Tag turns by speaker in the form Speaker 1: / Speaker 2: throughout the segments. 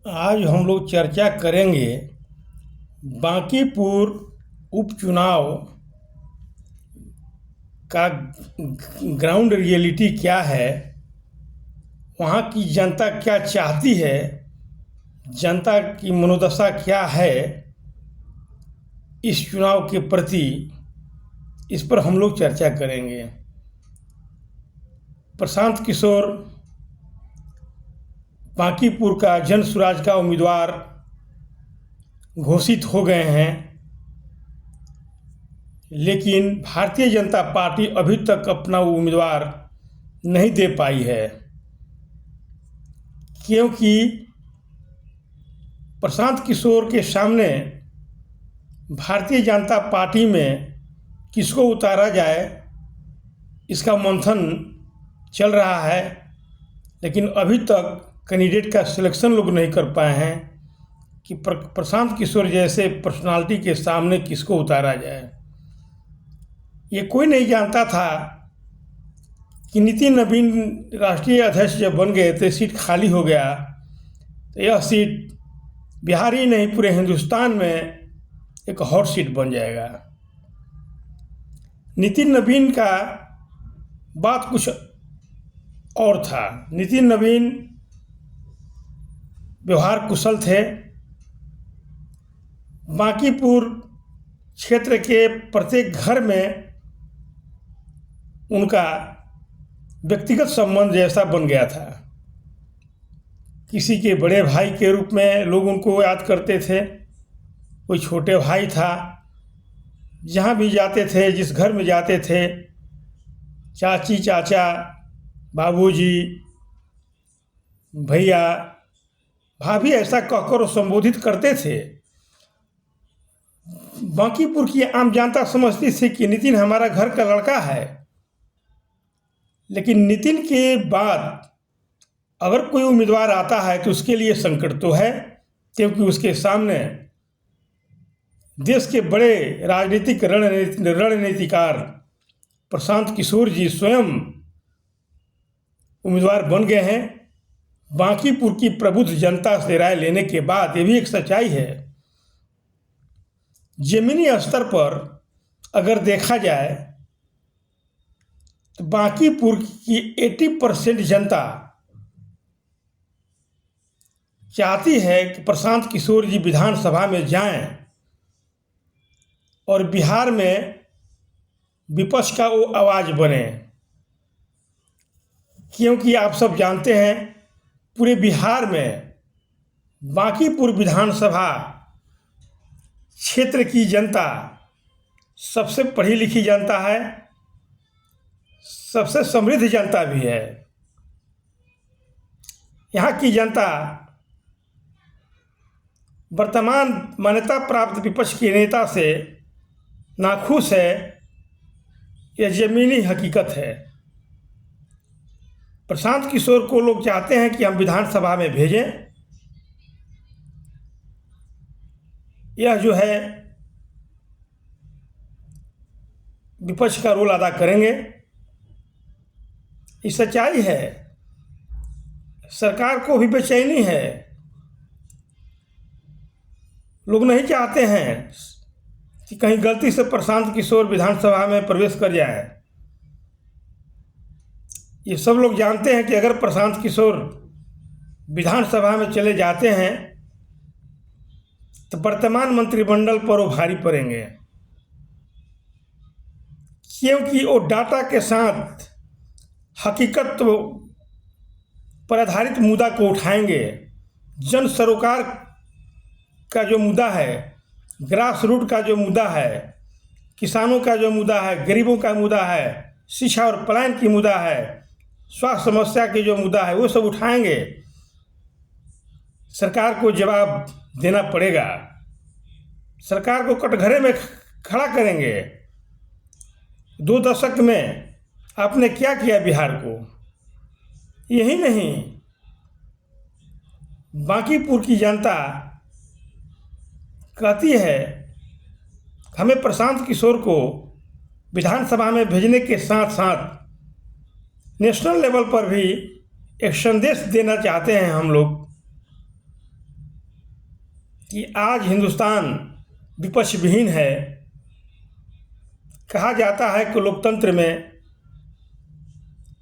Speaker 1: आज हम लोग चर्चा करेंगे बांकीपुर उपचुनाव का ग्राउंड रियलिटी क्या है, वहाँ की जनता क्या चाहती है, जनता की मनोदशा क्या है इस चुनाव के प्रति। इस पर हम लोग चर्चा करेंगे। प्रशांत किशोर बांकीपुर का जन सुराज का उम्मीदवार घोषित हो गए हैं, लेकिन भारतीय जनता पार्टी अभी तक अपना उम्मीदवार नहीं दे पाई है, क्योंकि प्रशांत किशोर के सामने भारतीय जनता पार्टी में किसको उतारा जाए इसका मंथन चल रहा है, लेकिन अभी तक कैंडिडेट का सिलेक्शन लोग नहीं कर पाए हैं कि प्रशांत किशोर जैसे पर्सनालिटी के सामने किसको उतारा जाए। ये कोई नहीं जानता था कि नितिन नवीन राष्ट्रीय अध्यक्ष जब बन गए तो सीट खाली हो गया, तो यह सीट बिहार ही नहीं पूरे हिंदुस्तान में एक हॉट सीट बन जाएगा। नितिन नवीन का बात कुछ और था। नितिन नवीन व्यवहार कुशल थे। बांकीपुर क्षेत्र के प्रत्येक घर में उनका व्यक्तिगत संबंध जैसा बन गया था। किसी के बड़े भाई के रूप में लोग उनको याद करते थे, कोई छोटे भाई था। जहाँ भी जाते थे, जिस घर में जाते थे, चाची, चाचा, बाबूजी, भैया, भाभी ऐसा कहकर संबोधित करते थे। बांकीपुर की आम जनता समझती थी कि नितिन हमारा घर का लड़का है, लेकिन नितिन के बाद अगर कोई उम्मीदवार आता है तो उसके लिए संकट तो है, क्योंकि उसके सामने देश के बड़े राजनीतिक रणनीतिकार प्रशांत किशोर जी स्वयं उम्मीदवार बन गए हैं। बांकीपुर की प्रबुद्ध जनता से राय लेने के बाद ये भी एक सच्चाई है, जमीनी स्तर पर अगर देखा जाए तो बांकीपुर की 80% जनता चाहती है कि प्रशांत किशोर जी विधानसभा में जाएं और बिहार में विपक्ष का वो आवाज़ बने। क्योंकि आप सब जानते हैं पूरे बिहार में बांकीपुर विधानसभा क्षेत्र की जनता सबसे पढ़ी लिखी जनता है, सबसे समृद्ध जनता भी है। यहाँ की जनता वर्तमान मान्यता प्राप्त विपक्ष के नेता से नाखुश है, यह जमीनी हकीकत है। प्रशांत किशोर को लोग चाहते हैं कि हम विधानसभा में भेजें। यह जो है विपक्ष का रोल अदा करेंगे, ये सच्चाई है। सरकार को भी बेचैनी है, लोग नहीं चाहते हैं कि कहीं गलती से प्रशांत किशोर विधानसभा में प्रवेश कर जाए। ये सब लोग जानते हैं कि अगर प्रशांत किशोर विधानसभा में चले जाते हैं तो वर्तमान मंत्रिमंडल पर वो भारी पड़ेंगे, क्योंकि वो डाटा के साथ हकीकत पर आधारित मुद्दा को उठाएंगे। जन सरोकार का जो मुद्दा है, ग्रास रूट का जो मुद्दा है, किसानों का जो मुद्दा है, गरीबों का मुद्दा है, शिक्षा और पलायन की मुद्दा है, स्वास्थ्य समस्या के जो मुद्दा है, वो सब उठाएंगे। सरकार को जवाब देना पड़ेगा, सरकार को कटघरे में खड़ा करेंगे। 2 दशक में आपने क्या किया बिहार को? यही नहीं, बांकीपुर की जनता कहती है हमें प्रशांत किशोर को विधानसभा में भेजने के साथ साथ नेशनल लेवल पर भी एक संदेश देना चाहते हैं हम लोग कि आज हिंदुस्तान विपक्ष विहीन है। कहा जाता है कि लोकतंत्र में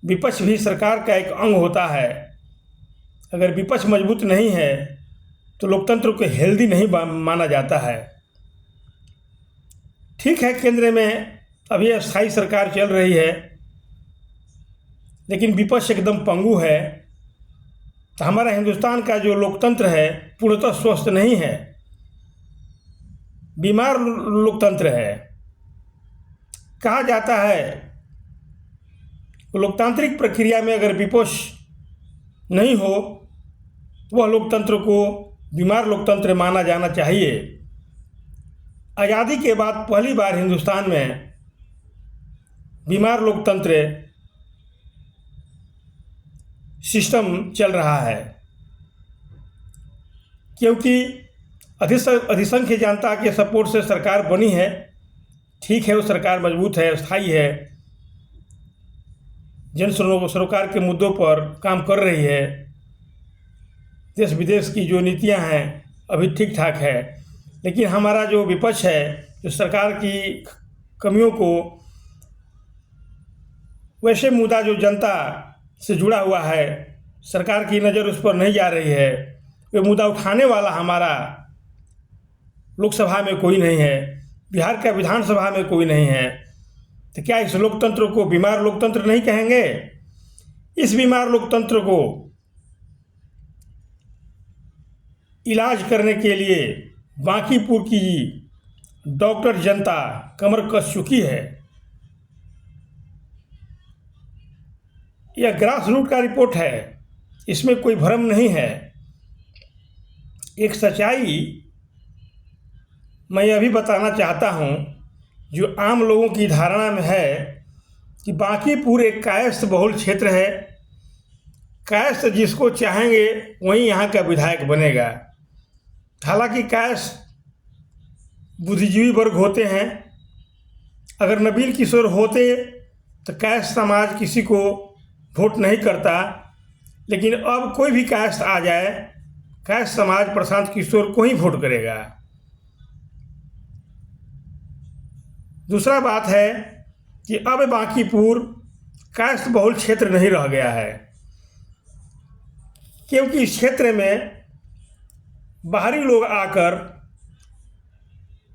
Speaker 1: विपक्ष भी सरकार का एक अंग होता है। अगर विपक्ष मजबूत नहीं है तो लोकतंत्र को हेल्दी नहीं माना जाता है। ठीक है, केंद्र में अभी अस्थायी सरकार चल रही है, लेकिन विपक्ष एकदम पंगु है। तो हमारा हिंदुस्तान का जो लोकतंत्र है पूर्णतः स्वस्थ नहीं है, बीमार लोकतंत्र है। कहा जाता है लोकतांत्रिक प्रक्रिया में अगर विपक्ष नहीं हो वह लोकतंत्र को बीमार लोकतंत्र माना जाना चाहिए। आज़ादी के बाद पहली बार हिंदुस्तान में बीमार लोकतंत्र सिस्टम चल रहा है, क्योंकि अधिसंख्य जनता के सपोर्ट से सरकार बनी है। ठीक है, वो सरकार मजबूत है, स्थायी है, जन सरोकार के मुद्दों पर काम कर रही है। देश विदेश की जो नीतियां हैं अभी ठीक ठाक है, लेकिन हमारा जो विपक्ष है जो सरकार की कमियों को, वैसे मुद्दा जो जनता से जुड़ा हुआ है, सरकार की नज़र उस पर नहीं जा रही है, वो मुद्दा उठाने वाला हमारा लोकसभा में कोई नहीं है, बिहार का विधानसभा में कोई नहीं है। तो क्या इस लोकतंत्र को बीमार लोकतंत्र नहीं कहेंगे? इस बीमार लोकतंत्र को इलाज करने के लिए बांकीपुर की डॉक्टर जनता कमर कस चुकी है। यह ग्रास रूट का रिपोर्ट है, इसमें कोई भ्रम नहीं है। एक सच्चाई मैं यह भी बताना चाहता हूँ जो आम लोगों की धारणा में है कि बांकीपुर एक कायस्थ बहुल क्षेत्र है। कायस्थ जिसको चाहेंगे वहीं यहाँ का विधायक बनेगा। हालांकि कायस्थ बुद्धिजीवी वर्ग होते हैं। अगर नबील किशोर होते तो कायस्थ समाज किसी को वोट नहीं करता, लेकिन अब कोई भी कायस्थ आ जाए, कायस्थ समाज प्रशांत किशोर को ही वोट करेगा। दूसरा बात है कि अब बांकीपुर कायस्थ बहुल क्षेत्र नहीं रह गया है, क्योंकि इस क्षेत्र में बाहरी लोग आकर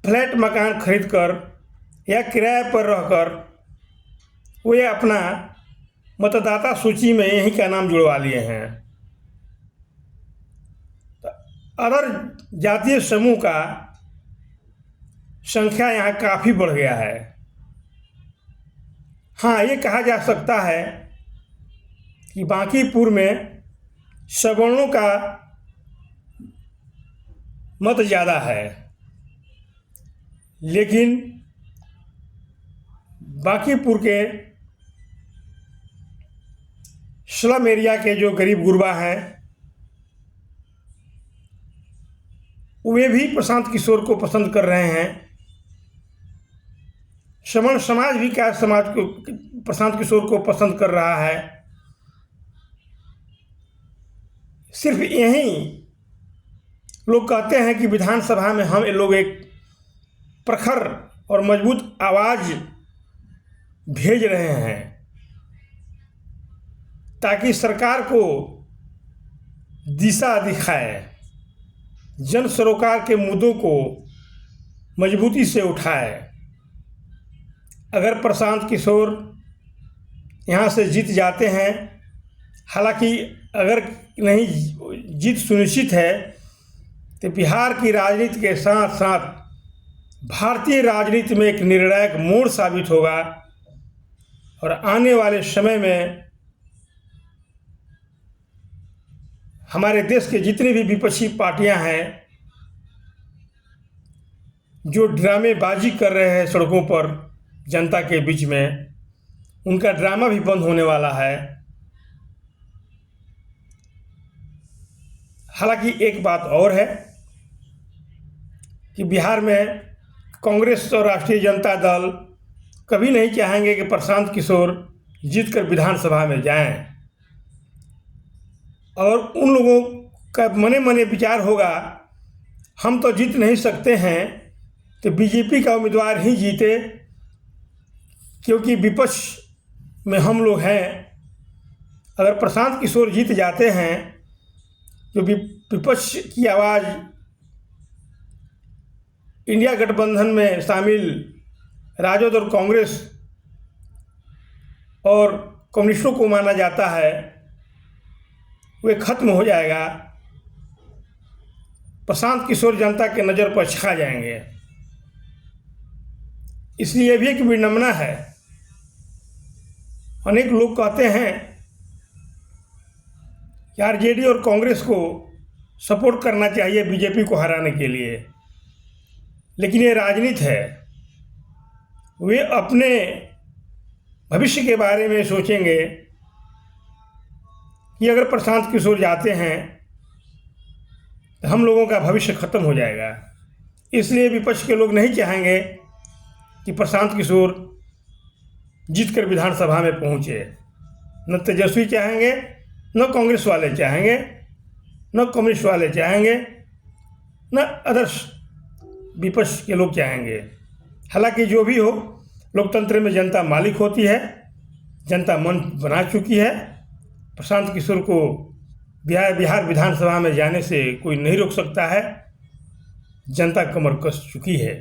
Speaker 1: फ्लैट मकान खरीदकर या किराए पर रहकर वे अपना मतदाता सूची में यहीं का नाम जुड़वा लिए हैं। अदर जातीय समूह का संख्या यहाँ काफ़ी बढ़ गया है। हाँ, ये कहा जा सकता है कि बांकीपुर में सवर्णों का मत ज़्यादा है, लेकिन बांकीपुर के स्लम एरिया के जो गरीब गुरबा हैं वे भी प्रशांत किशोर को पसंद कर रहे हैं। सवर्ण समाज भी क्या समाज को प्रशांत किशोर को पसंद कर रहा है। सिर्फ यही लोग कहते हैं कि विधानसभा में हम लोग एक प्रखर और मजबूत आवाज़ भेज रहे हैं ताकि सरकार को दिशा दिखाए, जन सरोकार के मुद्दों को मजबूती से उठाए। अगर प्रशांत किशोर यहाँ से जीत जाते हैं, हालांकि अगर नहीं जीत सुनिश्चित है, तो बिहार की राजनीति के साथ साथ भारतीय राजनीति में एक निर्णायक मोड़ साबित होगा और आने वाले समय में हमारे देश के जितने भी विपक्षी पार्टियां हैं जो ड्रामेबाजी कर रहे हैं सड़कों पर जनता के बीच में, उनका ड्रामा भी बंद होने वाला है। हालांकि एक बात और है कि बिहार में कांग्रेस और राष्ट्रीय जनता दल कभी नहीं चाहेंगे कि प्रशांत किशोर जीतकर विधानसभा में जाएं, और उन लोगों का मने मने विचार होगा हम तो जीत नहीं सकते हैं तो बीजेपी का उम्मीदवार ही जीते, क्योंकि विपक्ष में हम लोग हैं। अगर प्रशांत किशोर जीत जाते हैं तो विपक्ष की आवाज़ इंडिया गठबंधन में शामिल राजद और कांग्रेस और कम्युनिस्टों को माना जाता है, वे खत्म हो जाएगा। प्रशांत किशोर जनता के नज़र पर छा जाएंगे। इसलिए यह भी एक विडंबना है। अनेक लोग कहते हैं कि आरजेडी और कांग्रेस को सपोर्ट करना चाहिए बीजेपी को हराने के लिए, लेकिन ये राजनीति है। वे अपने भविष्य के बारे में सोचेंगे कि अगर प्रशांत किशोर जाते हैं तो हम लोगों का भविष्य खत्म हो जाएगा। इसलिए विपक्ष के लोग नहीं चाहेंगे कि प्रशांत किशोर जीतकर विधानसभा में पहुंचे। न तेजस्वी चाहेंगे, न कांग्रेस वाले चाहेंगे, न कम्युनिस्ट वाले चाहेंगे, न अदर्स विपक्ष के लोग चाहेंगे। हालांकि जो भी हो, लोकतंत्र में जनता मालिक होती है, जनता मन बना चुकी है। प्रशांत किशोर को बिहार विधानसभा में जाने से कोई नहीं रोक सकता है। जनता कमर कस चुकी है।